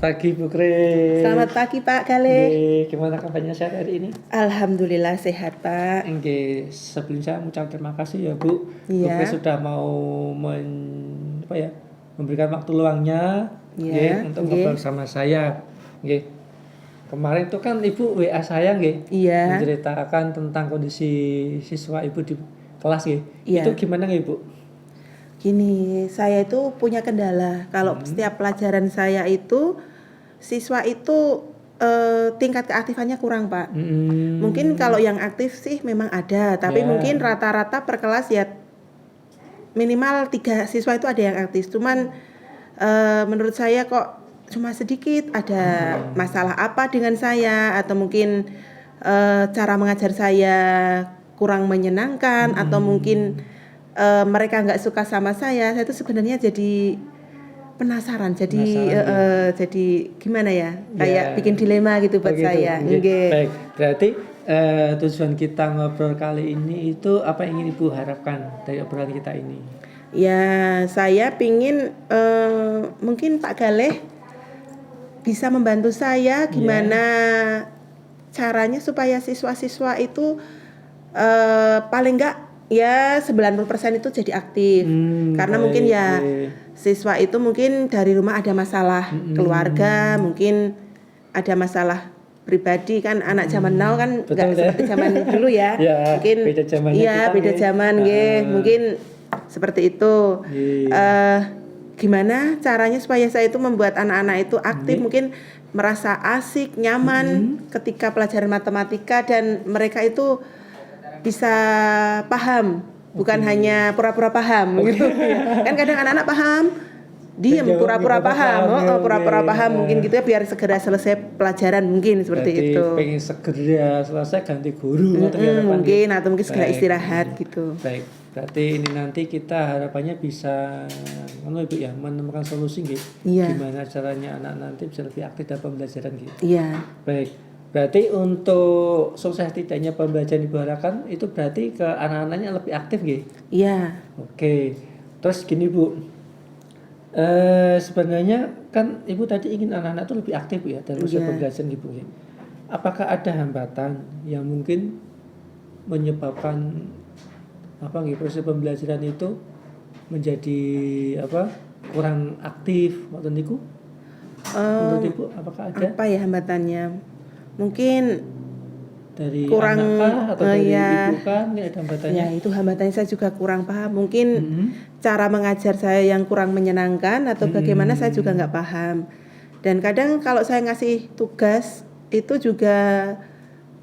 pagi Bu Kris. Selamat pagi Pak Gale. Gimana kabarnya sehat hari ini? Alhamdulillah sehat Pak. Sebelum saya mengucapkan terima kasih ya Bu. Bu Iya. Kris sudah mau memberikan waktu luangnya untuk ngobrol sama saya. Kemarin itu kan Ibu WA saya menceritakan tentang kondisi siswa Ibu di kelas Iya. Itu gimana Ibu? Gini, saya itu punya kendala. Kalau setiap pelajaran saya itu siswa itu tingkat keaktifannya kurang Pak. Mungkin kalau yang aktif sih memang ada, tapi mungkin rata-rata per kelas ya minimal 3 siswa itu ada yang aktif. Cuman menurut saya kok cuma sedikit, ada masalah apa dengan saya, atau mungkin cara mengajar saya kurang menyenangkan, atau mungkin mereka nggak suka sama saya itu sebenarnya jadi penasaran, jadi gimana ya, kayak bikin dilema gitu buat saya. Baik, berarti tujuan kita ngobrol kali ini itu apa yang ingin Ibu harapkan dari obrolan kita ini? Ya, saya pingin mungkin Pak Galeh bisa membantu saya gimana caranya supaya siswa-siswa itu paling nggak ya 90% itu jadi aktif. Karena mungkin siswa itu mungkin dari rumah ada masalah keluarga, mungkin ada masalah pribadi kan, anak zaman now kan nggak seperti zaman dulu ya. Mungkin beda zaman mungkin seperti itu. Gimana caranya supaya saya itu membuat anak-anak itu aktif, mungkin merasa asik, nyaman ketika pelajaran matematika, dan mereka itu bisa paham, bukan hanya pura-pura paham gitu. Kan kadang anak-anak paham, diam pura-pura paham, mungkin gitu ya, biar segera selesai pelajaran, mungkin seperti itu. Pengen segera selesai ganti guru atau mungkin segera istirahat gitu. Baik, berarti ini nanti kita harapannya bisa menemukan solusi gimana caranya anak nanti bisa lebih aktif dalam pembelajaran Baik. Berarti untuk sukses tidaknya pembelajaran Ibu harapkan itu berarti ke anak-anaknya lebih aktif Iya. Oke. Terus gini Bu, sebenarnya kan Ibu tadi ingin anak-anak itu lebih aktif ya dalam proses pembelajaran Bu. Apakah ada hambatan yang mungkin menyebabkan proses pembelajaran itu menjadi kurang aktif waktu niku? Menurut Ibu apakah ada? Apa ya hambatannya? Mungkin dari kurang anak atau dari ibu kan ada hambatannya? Ya, itu hambatannya saya juga kurang paham. Mungkin cara mengajar saya yang kurang menyenangkan, atau bagaimana saya juga nggak paham. Dan kadang kalau saya ngasih tugas itu juga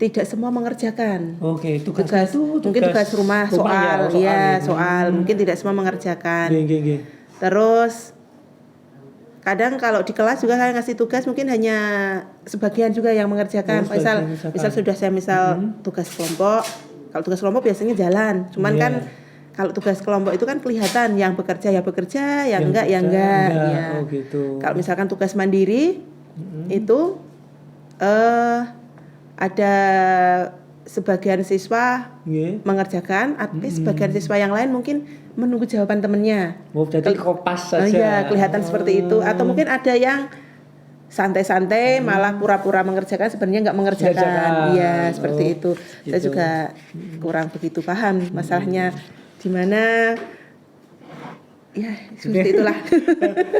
tidak semua mengerjakan. Oke, tugas mungkin tugas rumah soal mungkin tidak semua mengerjakan. Terus kadang kalau di kelas juga saya ngasih tugas mungkin hanya sebagian juga yang mengerjakan. Misal sudah saya tugas kelompok. Kalau tugas kelompok biasanya jalan. Cuman kan kalau tugas kelompok itu kan kelihatan, yang bekerja ya bekerja, yang enggak. Ya. Gitu. Kalau misalkan tugas mandiri itu ada sebagian siswa mengerjakan, tapi sebagian siswa yang lain mungkin menunggu jawaban temennya. Jadi kopas saja. Kelihatan seperti itu. Atau mungkin ada yang santai-santai malah pura-pura mengerjakan, sebenarnya nggak mengerjakan. Iya, seperti itu. Gitu. Saya juga kurang begitu paham masalahnya di mana. Ya, seperti itulah.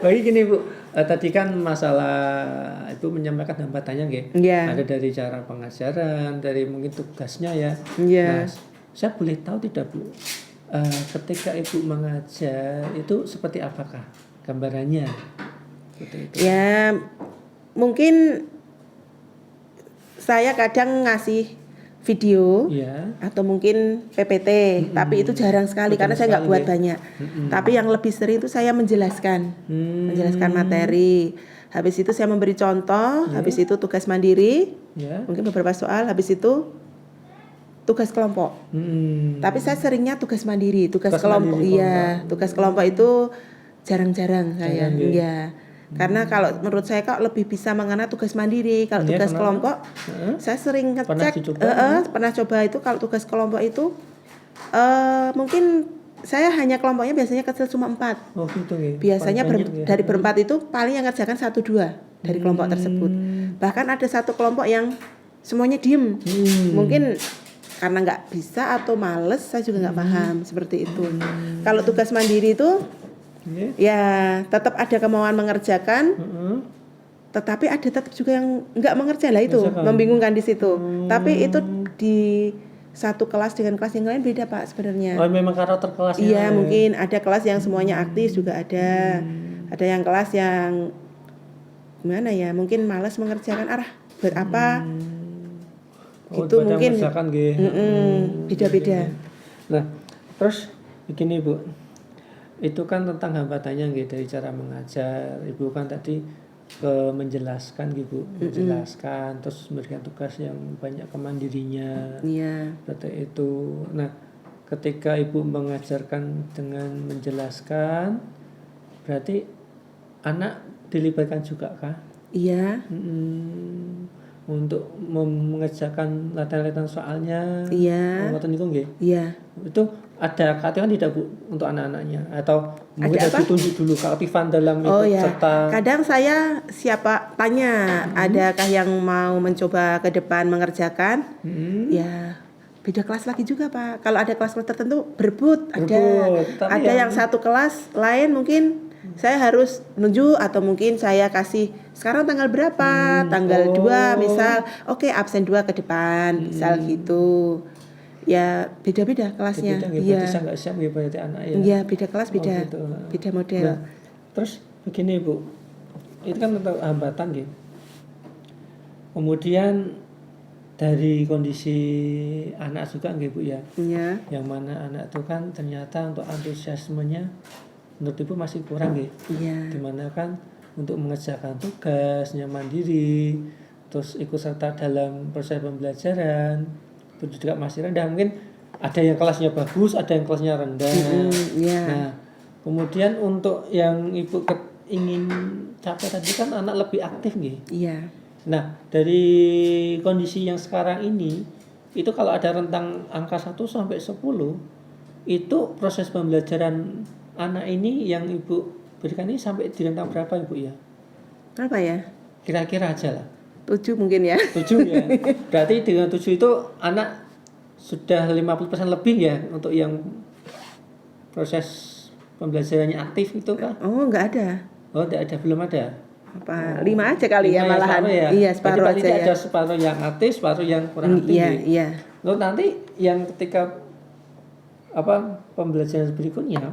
Bagi gini Bu, tadi kan masalah Ibu menyampaikan hambatannya ada dari cara pengajaran, dari mungkin tugasnya ya. Nah, saya boleh tahu tidak Bu, ketika Ibu mengajar itu seperti apakah gambarannya? Ya, mungkin saya kadang ngasih video atau mungkin PPT, tapi itu jarang sekali karena saya nggak buat banyak. Tapi yang lebih sering itu saya menjelaskan materi. Habis itu saya memberi contoh, habis itu tugas mandiri, mungkin beberapa soal, habis itu tugas kelompok. Tapi saya seringnya tugas mandiri, tugas kelompok. Iya, tugas kelompok itu jarang-jarang saya. Karena kalau menurut saya kok lebih bisa mengena tugas mandiri. Kalau tugas kelompok saya sering ngecek, pernah coba itu. Kalau tugas kelompok itu mungkin saya hanya kelompoknya biasanya kecil cuma 4. Oh gitu ya. Biasanya dari berempat itu paling yang ngerjakan 1-2. dari kelompok tersebut. Bahkan ada satu kelompok yang semuanya diem. Mungkin karena nggak bisa atau males, saya juga nggak paham seperti itu. Kalau tugas mandiri itu ya tetap ada kemauan mengerjakan, tetapi ada tetap juga yang nggak mengerjakan lah itu, membingungkan di situ. Tapi itu di satu kelas dengan kelas yang lain beda Pak sebenarnya. Oh memang karakter kelasnya. Iya mungkin ada kelas yang semuanya aktif juga ada. Ada yang kelas yang gimana ya, mungkin malas mengerjakan buat apa. Gitu mungkin. Beda-beda. Nah terus begini Bu, itu kan tentang hambatannya gitu dari cara mengajar. Ibu kan tadi menjelaskan gitu, menjelaskan terus memberikan tugas yang banyak kemandirinya. Iya. Seperti itu. Nah, ketika Ibu mengajarkan dengan menjelaskan, berarti anak dilibatkan juga kah? Iya. Untuk mengerjakan latihan-latihan soalnya. Iya. Ngoten niku nggih. Iya. Itu ada keaktifan tidak Bu untuk anak-anaknya atau mungkin harus ditunjuk dulu keaktifan dalam ikut serta. Kadang saya tanya adakah yang mau mencoba ke depan mengerjakan? Ya beda kelas lagi juga Pak. Kalau ada kelas tertentu berebut. Ada yang satu kelas lain mungkin saya harus nunjuk atau mungkin saya kasih sekarang tanggal berapa? Tanggal 2 misal. Oke, absen 2 ke depan misal gitu. Ya beda-beda kelasnya. Iya. Berarti nggak siap ya berarti anak ya. Iya beda kelas beda. Gitu. Beda model. Nah, terus begini Bu, itu kan tentang hambatan gitu. Kemudian dari kondisi anak juga nggih Bu ya. Iya. Yang mana anak itu kan ternyata untuk antusiasmenya menurut Ibu masih kurang nggih. Iya. Dimana kan untuk mengerjakan tugasnya mandiri, terus ikut serta dalam proses pembelajaran itu juga masih rendah. Mungkin ada yang kelasnya bagus, ada yang kelasnya rendah. Nah, kemudian untuk yang Ibu ingin capai tadi kan anak lebih aktif nggih. Iya. Nah, dari kondisi yang sekarang ini, itu kalau ada rentang angka 1 sampai 10, itu proses pembelajaran anak ini yang Ibu berikan ini sampai di rentang berapa Ibu ya? Berapa ya? Kira-kira aja lah. 7 mungkin ya. 7 ya. Berarti dengan 7 itu anak sudah 50% lebih ya untuk yang proses pembelajarannya aktif itu kah? Oh, enggak ada. Oh, enggak ada, belum ada. Apa 5 aja kali ya malahan. Ya? Iya, separuh aja ya. Ada separuh yang aktif, separuh yang kurang aktif. Iya. Lalu nanti yang ketika pembelajaran berikutnya,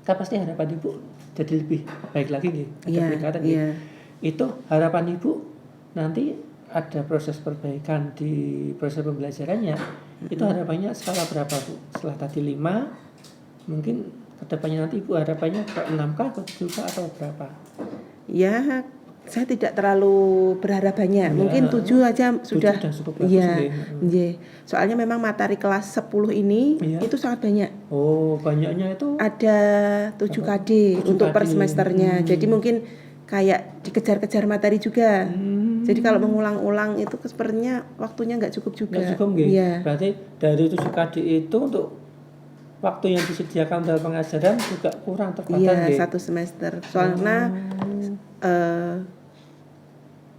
kita pasti harapan Ibu jadi lebih baik lagi nih. Ada peningkatan nih. Itu harapan Ibu nanti ada proses perbaikan di proses pembelajarannya. Itu harapannya skala berapa Bu? Setelah tadi 5, mungkin kedepannya nanti Ibu harapannya ke 6 kah, ke 7 kah, atau berapa? Ya, saya tidak terlalu berharap banyak. Mungkin 7 aja sudah. 7 cukup bagus. Iya. Soalnya memang materi kelas 10 ini itu sangat banyak. Oh, banyaknya itu? Ada 7 KD untuk per semesternya. Jadi mungkin kayak dikejar-kejar materi juga. Jadi kalau mengulang-ulang itu sepertinya waktunya nggak cukup juga. Nggak cukup nggih. Berarti dari 7 KD itu untuk waktu yang disediakan dalam pengajaran juga kurang terbatas. Iya, 1 semester. Soalnya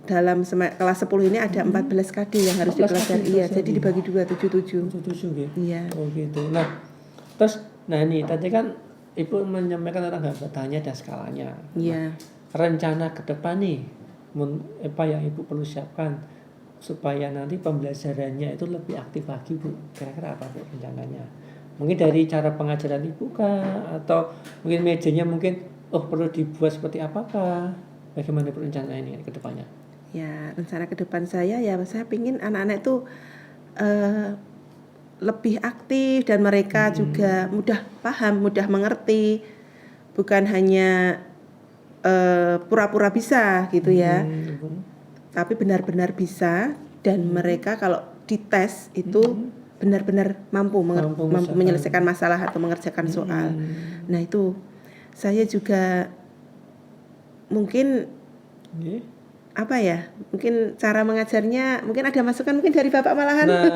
dalam kelas 10 ini ada 14 KD yang harus dipelajari. Iya, jadi dibagi 2, 7 nggih. Iya. Oh gitu. Nah, terus ini tadi kan Ibu menyampaikan tentang hambatannya dan skalanya. Iya. Rencana ke depan nih, apa yang Ibu perlu siapkan supaya nanti pembelajarannya itu lebih aktif lagi Bu? Kira-kira apa Bu rencananya? Mungkin dari cara pengajaran Ibu kah? Atau mungkin mejanya mungkin perlu dibuat seperti apakah? Bagaimana rencana ini ke depannya? Ya, rencana ke depan saya pingin anak-anak itu lebih aktif dan mereka juga mudah paham, mudah mengerti. Bukan hanya pura-pura bisa gitu ya. Tapi benar-benar bisa dan mereka kalau dites itu benar-benar mampu menyelesaikan masalah atau mengerjakan soal. Nah, itu saya juga mungkin mungkin cara mengajarnya mungkin ada masukan mungkin dari Bapak malahan. Nah,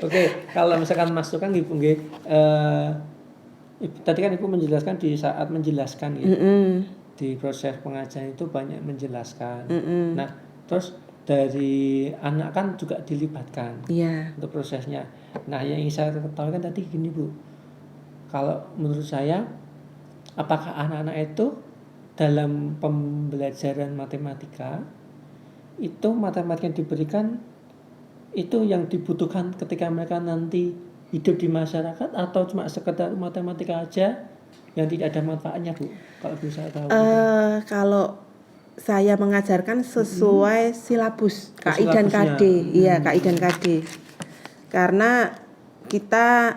oke. Kalau misalkan masukan Ibu tadi kan Ibu menjelaskan di saat menjelaskan gitu. di proses pengajaran itu banyak menjelaskan. Nah, terus dari anak kan juga dilibatkan untuk prosesnya. Nah, yang ingin saya ketahui kan tadi gini Bu, kalau menurut saya, apakah anak-anak itu dalam pembelajaran matematika itu matematika yang diberikan itu yang dibutuhkan ketika mereka nanti hidup di masyarakat atau cuma sekedar matematika aja yang tidak ada manfaatnya Bu? Kalau bisa tahu. Kalau saya mengajarkan sesuai silabus KI dan KD, KI dan KD. Karena kita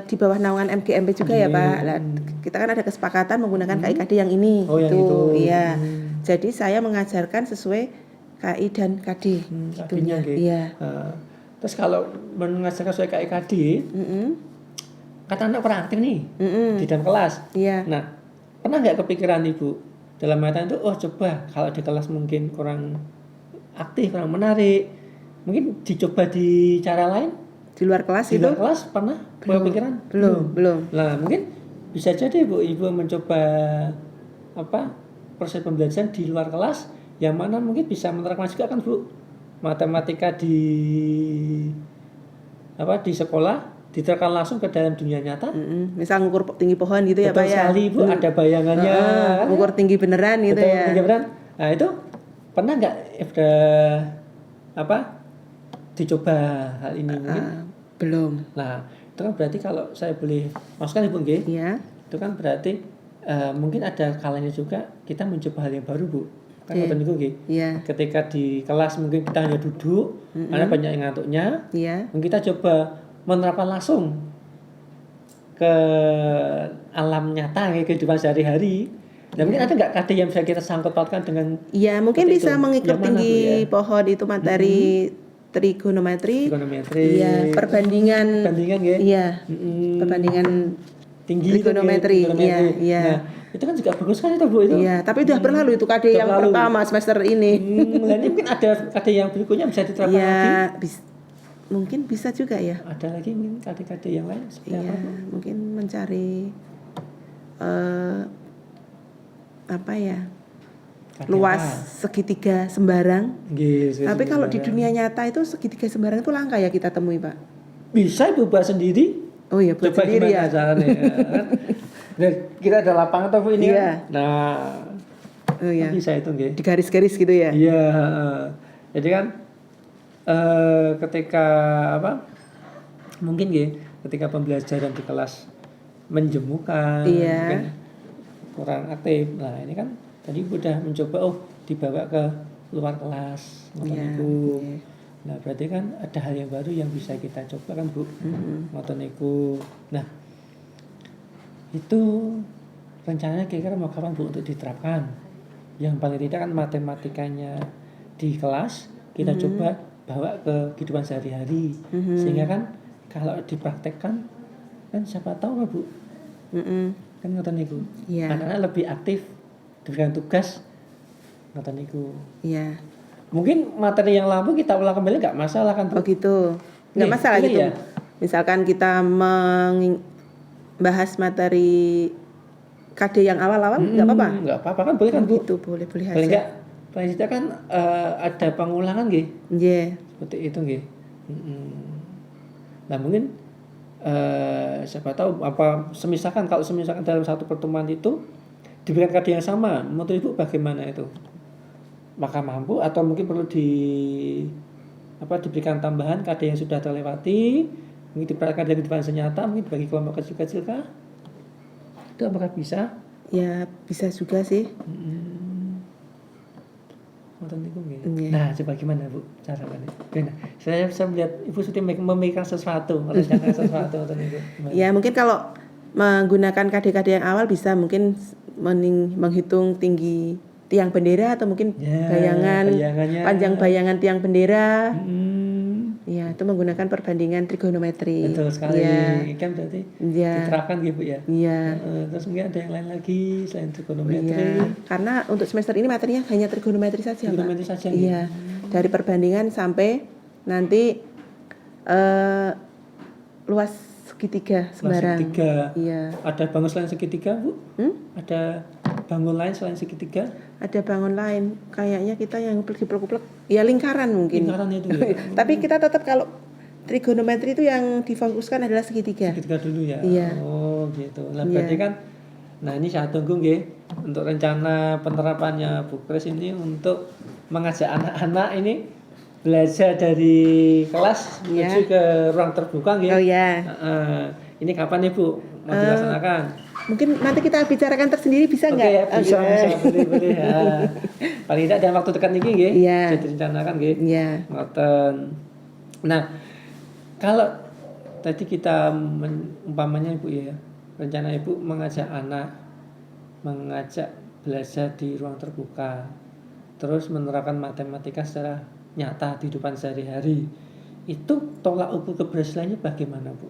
di bawah naungan MGMP juga ya Pak. Nah, kita kan ada kesepakatan menggunakan KI KD yang ini. Yang itu. Iya. Jadi saya mengajarkan sesuai KI dan KD. Itunya. Iya. Terus kalau mengajarkan sesuai KI KD, kata anak kurang aktif nih di dalam kelas. Iya. Nah, pernah nggak kepikiran Ibu dalam mata itu, coba kalau di kelas mungkin kurang aktif, kurang menarik, mungkin dicoba di cara lain? Di luar kelas di itu? Di luar kelas pernah? Kepikiran? Belum. Nah, mungkin bisa jadi Ibu mencoba proses pembelajaran di luar kelas, yang mana mungkin bisa menerapkan juga kan Bu, matematika di sekolah diterapkan langsung ke dalam dunia nyata. Misal ngukur tinggi pohon gitu. Betul ya Pak ya. Sekali Bu, ada bayangannya. Ngukur tinggi beneran gitu. Betul, tinggi beneran. Nah, itu pernah nggak dicoba hal ini mungkin? Belum. Nah, itu kan berarti kalau saya boleh masukkan Ibu nggih. Iya. Itu kan berarti mungkin ada kalanya juga kita mencoba hal yang baru Bu. Kan ngoten niku nggih. Iya. Ketika di kelas mungkin kita hanya duduk, ada banyak yang ngantuknya. Iya. Mungkin kita coba menerapkan langsung ke alam nyata kehidupan sehari-hari. Nah, mungkin ada nggak KD yang bisa kita sangkut pautkan dengan? Iya, mungkin bisa mengikat tinggi pohon itu materi trigonometri. Iya, perbandingan ya. Iya. Perbandingan tinggi trigonometri. Iya. Nah, itu kan juga bagus kan itu Bu itu. Iya, tapi udah berlalu itu KD yang pertama semester ini. Nah, ini mungkin ada KD yang berikutnya bisa diterapkan lagi. Mungkin bisa juga ya. Ada lagi mungkin KD-KD yang lain seperti apa? Mungkin mencari luas segitiga sembarang. Tapi kalau di dunia nyata itu segitiga sembarang itu langka ya kita temui Pak. Bisa Ibu buat sendiri. Oh iya, buat coba sendiri ya. Dan kita ada lapangan atau ini iya. Kan? Nah, bisa itu nggih. Di garis-garis gitu ya. Iya. Jadi kan ketika mungkin ketika pembelajaran di kelas menjemukan, mungkin kurang aktif. Nah, ini kan tadi udah mencoba dibawa ke luar kelas ngoten. Nah, berarti kan ada hal yang baru yang bisa kita coba kan Bu. Ngoten niku. Nah, itu rencananya kira-kira mau kapan Bu untuk diterapkan? Yang paling tidak kan matematikanya di kelas kita coba bawa ke kehidupan sehari-hari, sehingga kan kalau dipraktekkan kan siapa tahu Bu, kan ngoten niku. Anak-anak lebih aktif dengan tugas ngoten niku. Iya. Mungkin materi yang lalu kita ulang kembali nggak masalah kan Bu? Oh gitu, nggak masalah gitu. Ya? Misalkan kita membahas materi KD yang awal-awal nggak apa-apa? Nggak apa-apa kan boleh kan Bu? Gitu, boleh aja. Paling nggak paling tidak kan ada pengulangan nggih. Iya. Seperti itu nggih. Nah mungkin siapa tahu semisalkan dalam satu pertemuan itu diberikan KD yang sama, menurut Ibu bagaimana itu? Maka mampu atau mungkin perlu diberikan tambahan KD yang sudah terlewati, mungkin dipraktikkan dari kehidupan senyata, mungkin bagi kelompok kecil-kecil kah? Itu apakah bisa? Ya bisa juga sih. Nah, coba gimana Bu caranya? Saya melihat Ibu sudah memikirkan sesuatu, merencanakan sesuatu atau itu. Ya mungkin kalau menggunakan KD-KD yang awal bisa mungkin menghitung tinggi tiang bendera atau mungkin panjang bayangan tiang bendera. Ya, itu menggunakan perbandingan trigonometri. Betul sekali. Kan berarti diterapkan gitu ya. Iya. Terus mungkin ada yang lain lagi selain trigonometri. Karena untuk semester ini materinya hanya trigonometri saja, trigonometri saja. Iya. Dari perbandingan sampai nanti luas segitiga sembarang. Segitiga. Iya. Ada bangun selain segitiga, Bu? Ada bangun lain selain segitiga? Ada bangun lain, kayaknya kita yang diplek-plek, ya lingkaran mungkin. Lingkaran itu ya. Tapi kita tetap kalau trigonometri itu yang difokuskan adalah segitiga. Segitiga dulu ya. Iya. Oh gitu. Nah berarti kan, nah ini saya tunggu nggih untuk rencana penerapannya Bu Kris ini untuk mengajak anak-anak ini belajar dari kelas menuju ke ruang terbuka nggih. Oh ya. Ini kapan nih Bu mau dilaksanakan? Mungkin nanti kita bicarakan tersendiri bisa nggak? Oke, ya, bisa boleh ya. Paling tidak dalam waktu dekat ini nggih. Iya. Bisa direncanakan nggih. Iya. Ngoten. Nah, kalau tadi kita umpamanya Ibu ya, rencana Ibu mengajak anak belajar di ruang terbuka, terus menerapkan matematika secara nyata di kehidupan sehari-hari. Itu tolak ukur keberhasilannya bagaimana Bu?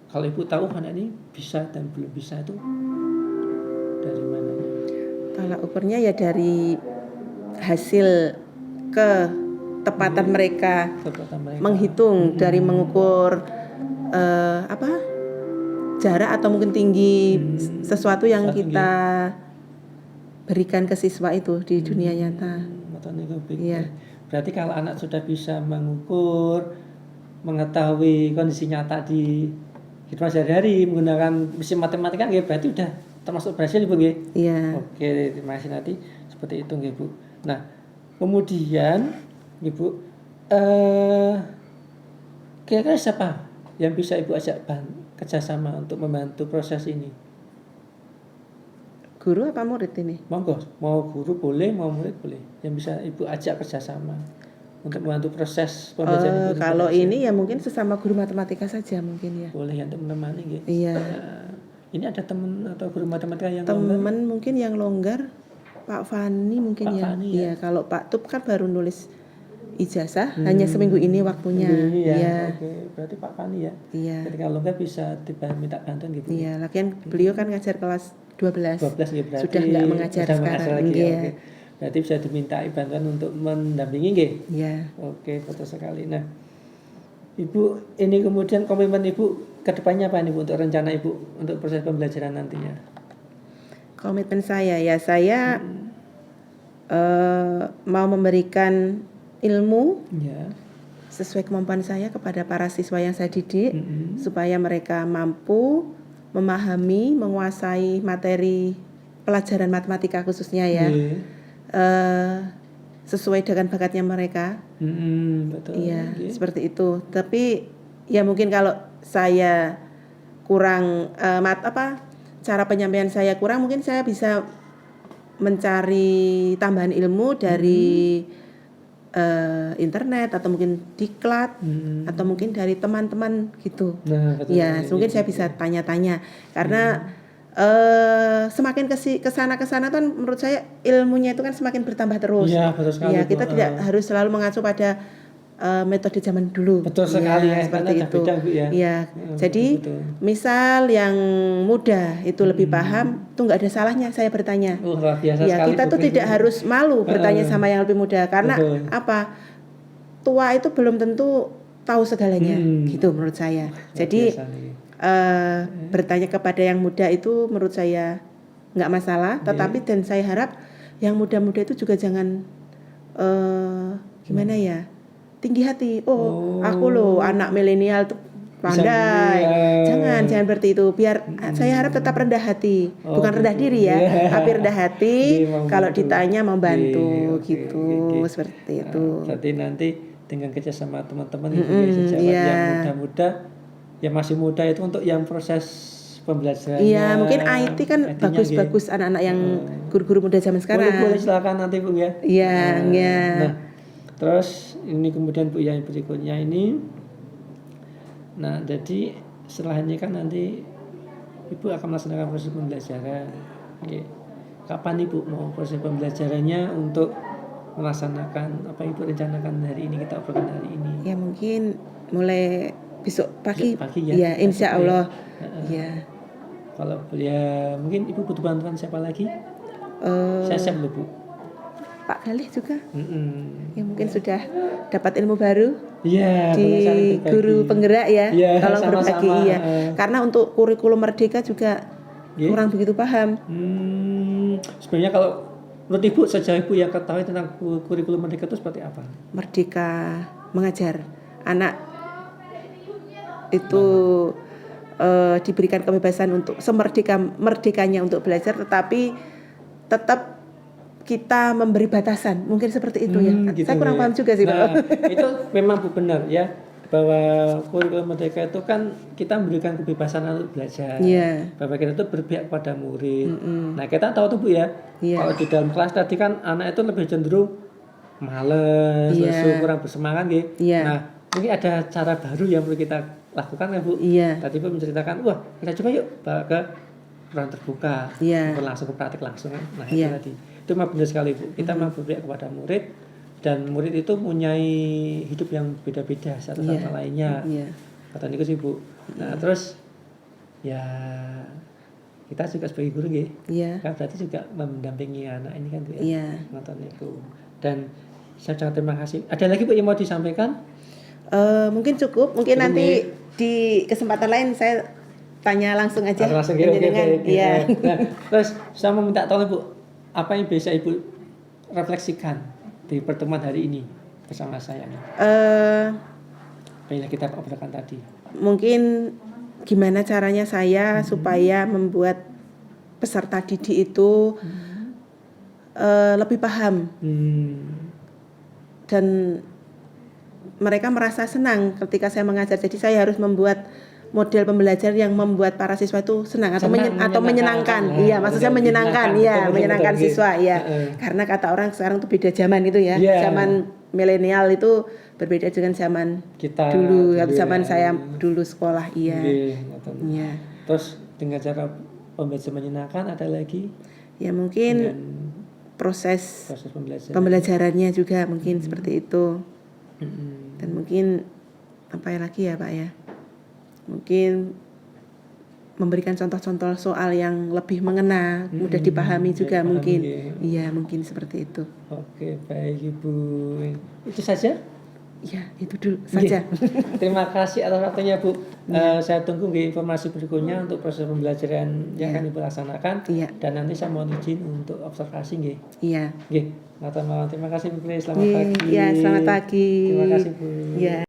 Kalau Ibu tahu anak ini bisa dan belum bisa itu dari mana? Tolak ukurnya ya dari hasil ketepatan mereka menghitung dari mengukur jarak atau mungkin tinggi sesuatu yang kita berikan ke siswa itu di dunia nyata. Iya. Berarti kalau anak sudah bisa mengukur, mengetahui kondisi nyata di kehidupan sehari-hari menggunakan mesin matematika, berarti udah termasuk berhasil Ibu nggih? Iya. Oke, terima kasih nanti seperti itu nggih Bu. Nah, kemudian Ibu kira-kira siapa yang bisa Ibu ajak kerjasama untuk membantu proses ini? Guru apa murid ini? Monggo, mau guru boleh, mau murid boleh. Yang bisa Ibu ajak kerjasama untuk membantu proses pembelajaran Ibu. Kalau ini ya mungkin sesama guru matematika saja mungkin ya. Boleh ya untuk menemani gitu. Iya. Ini ada teman atau guru matematika yang teman mungkin yang longgar, Pak Fani mungkin Pak ya. Fani, iya, kalau Pak Tup kan baru nulis ijazah hanya seminggu ini waktunya. Iya. Oke, berarti Pak Fani ya. Iya. Ketika longgar bisa minta bantuan gitu. Iya, lagian beliau kan ngajar kelas 12. 12 ya berarti. Sudah enggak mengajar sekarang. Lagi, ya. Oke. Berarti bisa dimintai bantuan untuk mendampingi nggih? Iya. Oke, betul sekali. Nah, Ibu ini kemudian komitmen Ibu ke depannya apa nih Bu untuk rencana Ibu untuk proses pembelajaran nantinya? Komitmen saya ya mau memberikan ilmu sesuai kemampuan saya kepada para siswa yang saya didik supaya mereka mampu memahami, menguasai materi pelajaran matematika khususnya ya. Sesuai dengan bakatnya mereka. Betul. Iya, seperti itu. Tapi ya mungkin kalau saya kurang cara penyampaian saya kurang, mungkin saya bisa mencari tambahan ilmu dari internet atau mungkin diklat atau mungkin dari teman-teman gitu. Nah, betul. Ya, mungkin saya bisa tanya-tanya karena semakin kesana kan menurut saya ilmunya itu kan semakin bertambah terus. Iya, betul sekali. Ya, kita tidak harus selalu mengacu pada metode zaman dulu. Betul sekali ya, seperti itu. Beda, Bu, ya. Ya, jadi betul. Misal yang muda itu lebih paham, tuh nggak ada salahnya saya bertanya. Luar biasa ya, sekali, kita tuh tidak harus malu bertanya sama yang lebih muda karena apa? Tua itu belum tentu tahu segalanya, gitu menurut saya. Jadi bertanya kepada yang muda itu menurut saya nggak masalah, tetapi dan saya harap yang muda-muda itu juga jangan gimana ya, tinggi hati. Aku loh anak milenial tuh pandai. Jangan seperti itu. Biar saya harap tetap rendah hati, bukan rendah diri ya, tapi rendah hati. Kalau ditanya mau bantu gitu, seperti itu. Berarti nanti dengan kerjasama teman-teman sejawat yang muda-muda, yang masih muda itu untuk yang proses pembelajaran. Iya, mungkin IT kan bagus-bagus anak-anak yang guru-guru muda zaman sekarang. Boleh silakan nanti Bu ya. Iya, Nah, terus ini kemudian Bu yang berikutnya ini. Nah, jadi setelah ini kan nanti Ibu akan melaksanakan proses pembelajaran. Oke. Kapan Ibu mau proses pembelajarannya untuk melaksanakan apa Ibu rencanakan hari ini, kita obrolkan hari ini? Ya mungkin mulai besok pagi ya. Ya, insya Allah. Ya. Kalau ya mungkin Ibu butuh bantuan siapa lagi? Saya siap loh Bu. Pak Galih juga. Ya mungkin sudah dapat ilmu baru. Iya. Di guru penggerak ya. Ya, tolong berbagi ya. Karena untuk kurikulum Merdeka juga Nggih. kurang begitu paham. Sebenarnya kalau menurut Ibu, sejauh Ibu yang ketahui tentang kurikulum Merdeka itu seperti apa? Merdeka mengajar anak itu diberikan kebebasan untuk merdekanya untuk belajar, tetapi tetap kita memberi batasan, mungkin seperti itu ya. Gitu Saya kurang ya. paham juga sih Pak. Nah, itu memang Bu benar ya, bahwa kurikulum Merdeka itu kan kita memberikan kebebasan untuk belajar. Iya. Bahwa kita itu berpihak kepada murid. Nah, kita tahu tuh Bu ya, Iya. kalau di dalam kelas tadi kan anak itu lebih cenderung males, Iya. kurang bersemangat gitu. Iya. Nah, mungkin ada cara baru yang perlu kita lakukan ya Bu. Iya. Tadi Bu menceritakan, wah kita coba yuk bawa ke ruang terbuka, Iya. langsung ke praktik langsung kan. Nah, Iya. itu tadi. Itu memang benar sekali Bu. Kita memang berpihak kepada murid, dan murid itu punya hidup yang beda-beda satu sama lainnya. Iya. Kata niku sih Bu. Nah, terus ya kita juga sebagai guru nggih. Iya. Kan berarti juga mendampingi anak ini kan Bu ya. Iya. Nonton itu. Dan saya sangat terima kasih. Ada lagi Bu yang mau disampaikan? Mungkin cukup. Mungkin nanti di kesempatan lain saya tanya langsung aja. Langsung gitu. Iya. Nah, terus saya mau minta tolong Bu, apa yang bisa Ibu refleksikan di pertemuan hari ini bersama saya nih? Apa yang kita obrolkan tadi? Mungkin gimana caranya saya supaya membuat peserta didik itu lebih paham dan mereka merasa senang ketika saya mengajar. Jadi saya harus membuat model pembelajaran yang membuat para siswa itu senang atau menyenangkan. Iya, maksud saya menyenangkan, iya, menyenangkan siswa, iya. Karena kata orang sekarang tuh beda zaman itu ya. Zaman milenial itu berbeda dengan zaman kita dulu, zaman saya dulu sekolah, iya. Iya. Terus dengan cara pembelajaran menyenangkan ada lagi? Ya mungkin proses pembelajarannya juga mungkin seperti itu. Dan mungkin apa lagi ya Pak ya? Mungkin memberikan contoh-contoh soal yang lebih mengena, mudah dipahami juga mungkin. Iya, mungkin seperti itu. Oke, baik Ibu. Itu saja? Ya, itu dulu saja. Terima kasih atas waktunya Bu. Saya tunggu informasi berikutnya untuk proses pembelajaran yang akan Ibu laksanakan. Dan nanti saya mohon izin untuk observasi nggih. Iya. Nggih. Terima kasih Bu. Selamat pagi. Iya, selamat pagi. Terima kasih Bu. Iya.